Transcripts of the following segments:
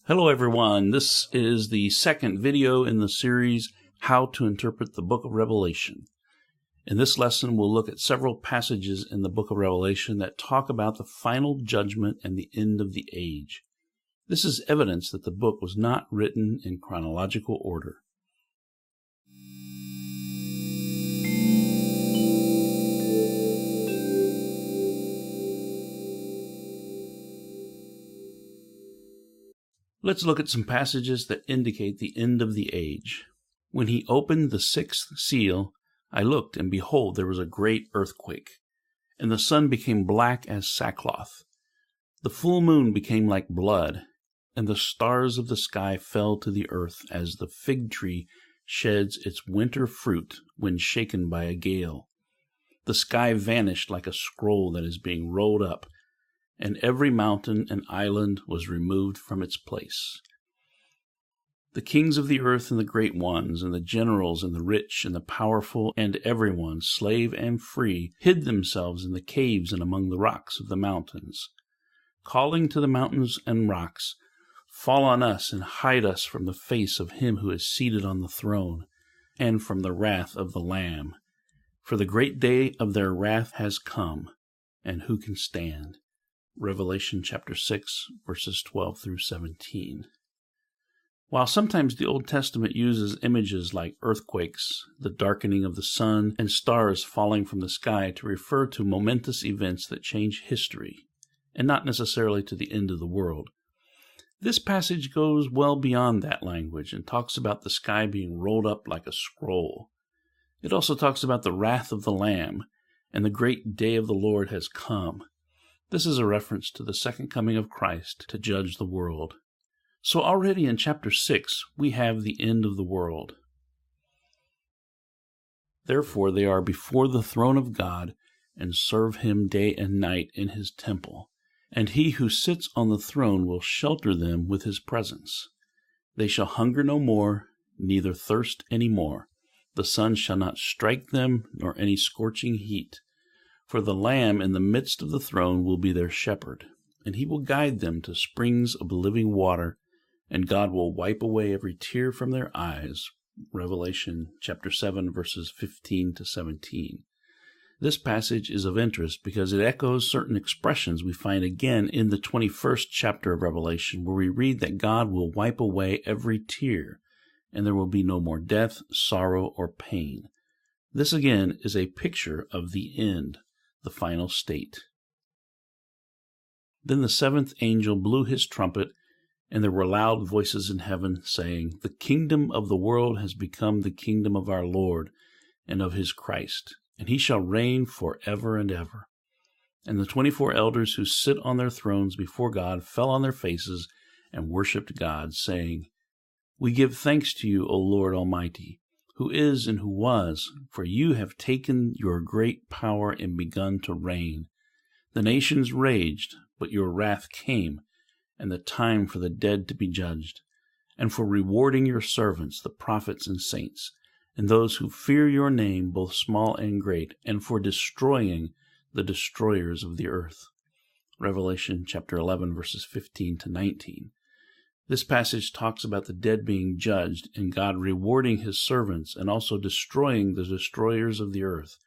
Hello everyone, this is the second video in the series, How to Interpret the Book of Revelation. In this lesson, we'll look at several passages in the book of Revelation that talk about the final judgment and the end of the age. This is evidence that the book was not written in chronological order. Let's look at some passages that indicate the end of the age. When he opened the sixth seal, I looked, and behold, there was a great earthquake, and the sun became black as sackcloth. The full moon became like blood, and the stars of the sky fell to the earth as the fig tree sheds its winter fruit when shaken by a gale. The sky vanished like a scroll that is being rolled up, and every mountain and island was removed from its place. The kings of the earth and the great ones, and the generals and the rich and the powerful, and everyone, slave and free, hid themselves in the caves and among the rocks of the mountains, calling to the mountains and rocks, "Fall on us and hide us from the face of him who is seated on the throne, and from the wrath of the Lamb. For the great day of their wrath has come, and who can stand?" Revelation chapter 6, verses 12 through 17. While sometimes the Old Testament uses images like earthquakes, the darkening of the sun, and stars falling from the sky to refer to momentous events that change history, and not necessarily to the end of the world, this passage goes well beyond that language and talks about the sky being rolled up like a scroll. It also talks about the wrath of the Lamb, and the great day of the Lord has come. This is a reference to the second coming of Christ to judge the world. So already in chapter 6, we have the end of the world. Therefore they are before the throne of God, and serve him day and night in his temple. And he who sits on the throne will shelter them with his presence. They shall hunger no more, neither thirst any more. The sun shall not strike them, nor any scorching heat. For the Lamb in the midst of the throne will be their shepherd, and he will guide them to springs of living water, and God will wipe away every tear from their eyes. Revelation chapter 7, verses 15 to 17. This passage is of interest because it echoes certain expressions we find again in the 21st chapter of Revelation, where we read that God will wipe away every tear, and there will be no more death, sorrow, or pain. This again is a picture of the end, the final state. Then the seventh angel blew his trumpet, and there were loud voices in heaven, saying, "The kingdom of the world has become the kingdom of our Lord and of his Christ, and he shall reign forever and ever." And the 24 elders who sit on their thrones before God fell on their faces and worshipped God, saying, "We give thanks to you, O Lord Almighty, who is and who was, for you have taken your great power and begun to reign. The nations raged, but your wrath came, and the time for the dead to be judged, and for rewarding your servants, the prophets and saints, and those who fear your name, both small and great, and for destroying the destroyers of the earth." Revelation chapter 11, verses 15 to 19. This passage talks about the dead being judged and God rewarding his servants and also destroying the destroyers of the earth.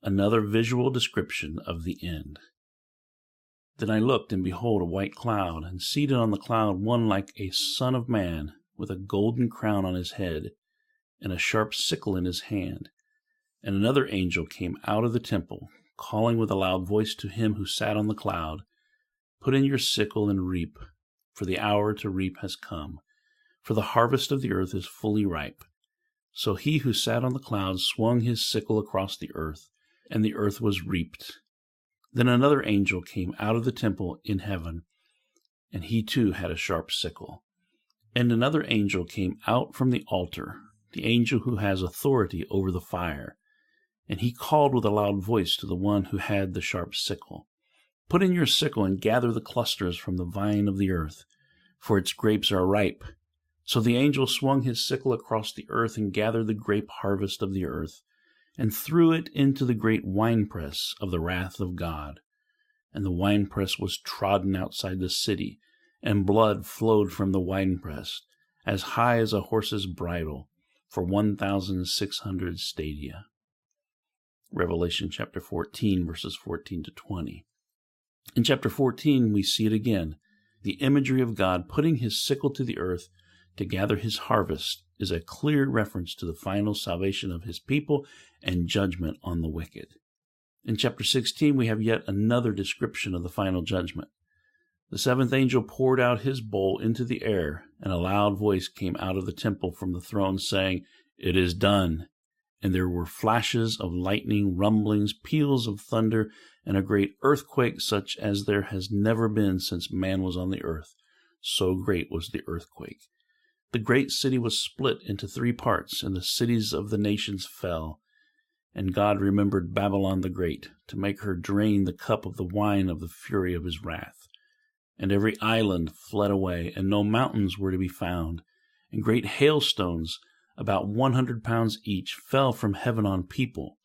Another visual description of the end. Then I looked, and behold, a white cloud, and seated on the cloud one like a son of man, with a golden crown on his head, and a sharp sickle in his hand. And another angel came out of the temple, calling with a loud voice to him who sat on the cloud, "Put in your sickle and reap, for the hour to reap has come, for the harvest of the earth is fully ripe." So he who sat on the cloud swung his sickle across the earth, and the earth was reaped. Then another angel came out of the temple in heaven, and he too had a sharp sickle. And another angel came out from the altar, the angel who has authority over the fire, and he called with a loud voice to the one who had the sharp sickle, "Put in your sickle and gather the clusters from the vine of the earth, for its grapes are ripe." So the angel swung his sickle across the earth and gathered the grape harvest of the earth, and threw it into the great winepress of the wrath of God. And the winepress was trodden outside the city, and blood flowed from the winepress, as high as a horse's bridle, for 1,600 stadia. Revelation chapter 14, verses 14 to 20. In chapter 14, we see it again. The imagery of God putting his sickle to the earth to gather his harvest is a clear reference to the final salvation of his people and judgment on the wicked. In chapter 16, we have yet another description of the final judgment. The seventh angel poured out his bowl into the air, and a loud voice came out of the temple from the throne, saying, "It is done." And there were flashes of lightning, rumblings, peals of thunder, and a great earthquake such as there has never been since man was on the earth. So great was the earthquake. The great city was split into 3 parts, and the cities of the nations fell. And God remembered Babylon the Great, to make her drain the cup of the wine of the fury of his wrath. And every island fled away, and no mountains were to be found. And great hailstones, about 100 pounds each, fell from heaven on people.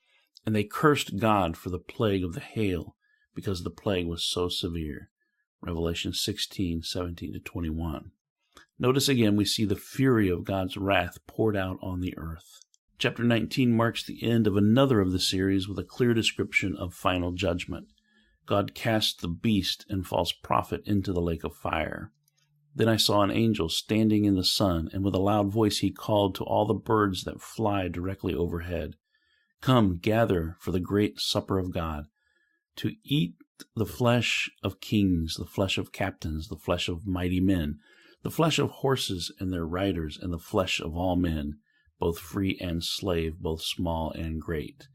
And they cursed God for the plague of the hail, because the plague was so severe. Revelation 16, 17 to 21. Notice again we see the fury of God's wrath poured out on the earth. Chapter 19 marks the end of another of the series with a clear description of final judgment. God cast the beast and false prophet into the lake of fire. Then I saw an angel standing in the sun, and with a loud voice he called to all the birds that fly directly overhead, "Come, gather for the great supper of God, to eat the flesh of kings, the flesh of captains, the flesh of mighty men, the flesh of horses and their riders, and the flesh of all men, both free and slave, both small and great."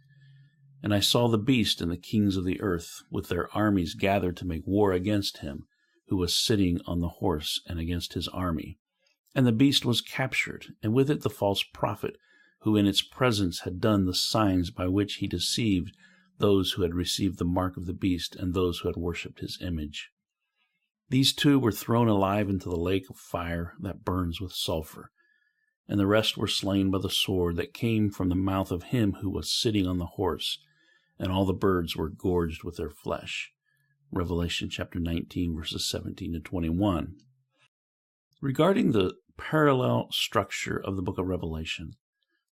And I saw the beast and the kings of the earth with their armies gathered to make war against him who was sitting on the horse and against his army. And the beast was captured, and with it the false prophet, who in its presence had done the signs by which he deceived those who had received the mark of the beast and those who had worshipped his image. These 2 were thrown alive into the lake of fire that burns with sulfur, and the rest were slain by the sword that came from the mouth of him who was sitting on the horse, and all the birds were gorged with their flesh. Revelation chapter 19, verses 17 to 21. Regarding the parallel structure of the book of Revelation,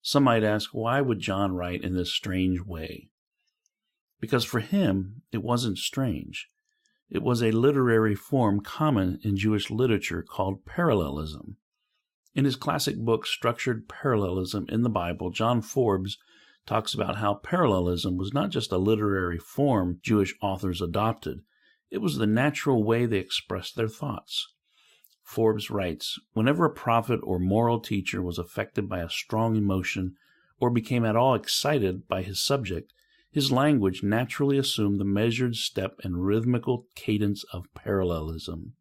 some might ask, why would John write in this strange way? Because for him, it wasn't strange. It was a literary form common in Jewish literature called parallelism. In his classic book, Structured Parallelism in the Bible, John Forbes talks about how parallelism was not just a literary form Jewish authors adopted, it was the natural way they expressed their thoughts. Forbes writes, "Whenever a prophet or moral teacher was affected by a strong emotion or became at all excited by his subject, his language naturally assumed the measured step and rhythmical cadence of parallelism."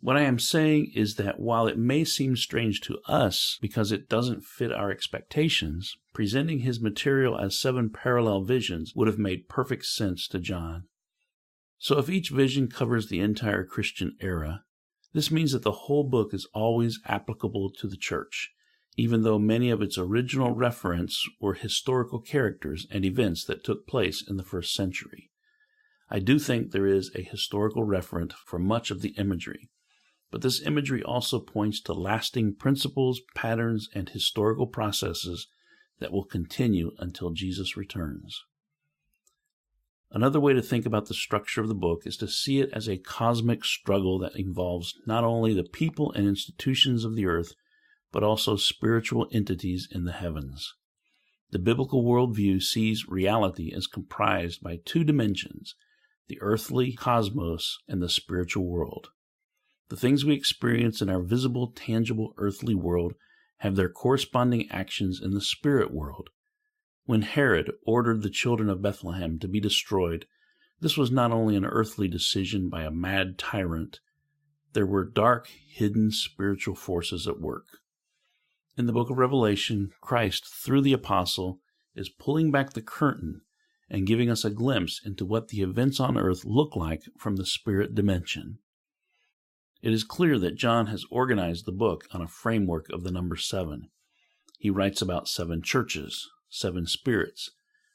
What I am saying is that while it may seem strange to us because it doesn't fit our expectations, presenting his material as 7 parallel visions would have made perfect sense to John. So if each vision covers the entire Christian era, this means that the whole book is always applicable to the church, even though many of its original referents were historical characters and events that took place in the 1st century. I do think there is a historical referent for much of the imagery, but this imagery also points to lasting principles, patterns, and historical processes that will continue until Jesus returns. Another way to think about the structure of the book is to see it as a cosmic struggle that involves not only the people and institutions of the earth, but also spiritual entities in the heavens. The biblical worldview sees reality as comprised by 2 dimensions, the earthly cosmos and the spiritual world. The things we experience in our visible, tangible, earthly world have their corresponding actions in the spirit world. When Herod ordered the children of Bethlehem to be destroyed, this was not only an earthly decision by a mad tyrant, there were dark, hidden spiritual forces at work. In the book of Revelation, Christ, through the apostle, is pulling back the curtain and giving us a glimpse into what the events on earth look like from the spirit dimension. It is clear that John has organized the book on a framework of the number 7. He writes about 7 churches, 7 spirits,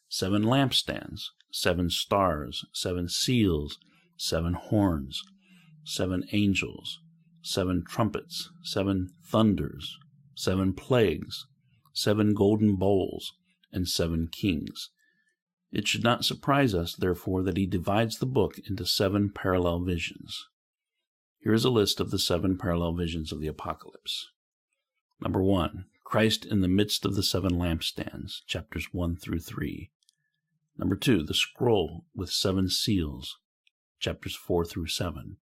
7 lampstands, 7 stars, 7 seals, 7 horns, 7 angels, 7 trumpets, 7 thunders, 7 plagues, 7 golden bowls, and 7 kings. It should not surprise us, therefore, that he divides the book into 7 parallel visions. Here is a list of the 7 parallel visions of the Apocalypse. Number 1, Christ in the midst of the 7 lampstands, chapters 1 through 3. Number 2, the scroll with 7 seals, chapters 4 through 7.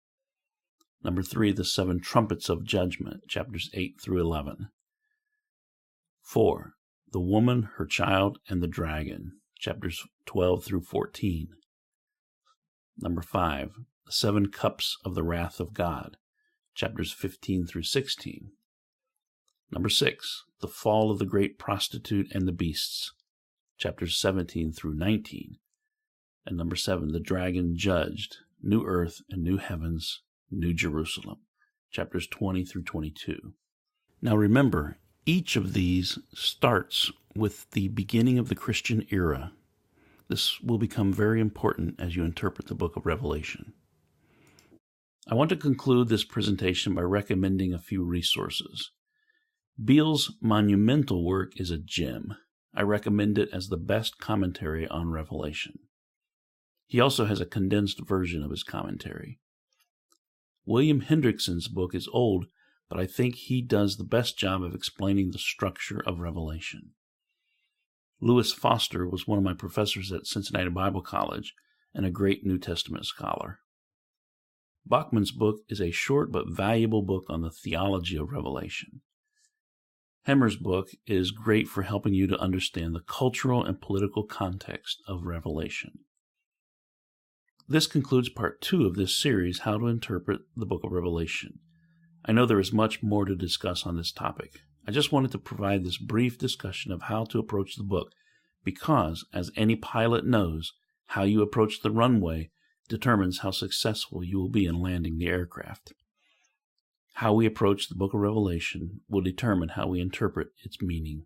Number 3, the 7 trumpets of judgment, chapters 8 through 11. 4, the woman, her child, and the dragon, chapters 12 through 14. Number 5, the 7 cups of the wrath of God, chapters 15 through 16. Number 6, the fall of the great prostitute and the beasts, chapters 17 through 19. And number 7, the dragon judged, new earth and new heavens, New Jerusalem, chapters 20 through 22. Now remember, each of these starts with the beginning of the Christian era. This will become very important as you interpret the book of Revelation. I want to conclude this presentation by recommending a few resources. Beale's monumental work is a gem. I recommend it as the best commentary on Revelation. He also has a condensed version of his commentary. William Hendrickson's book is old, but I think he does the best job of explaining the structure of Revelation. Lewis Foster was one of my professors at Cincinnati Bible College and a great New Testament scholar. Bachman's book is a short but valuable book on the theology of Revelation. Hemmer's book is great for helping you to understand the cultural and political context of Revelation. This concludes part 2 of this series, How to Interpret the Book of Revelation. I know there is much more to discuss on this topic. I just wanted to provide this brief discussion of how to approach the book because, as any pilot knows, how you approach the runway determines how successful you will be in landing the aircraft. How we approach the book of Revelation will determine how we interpret its meaning.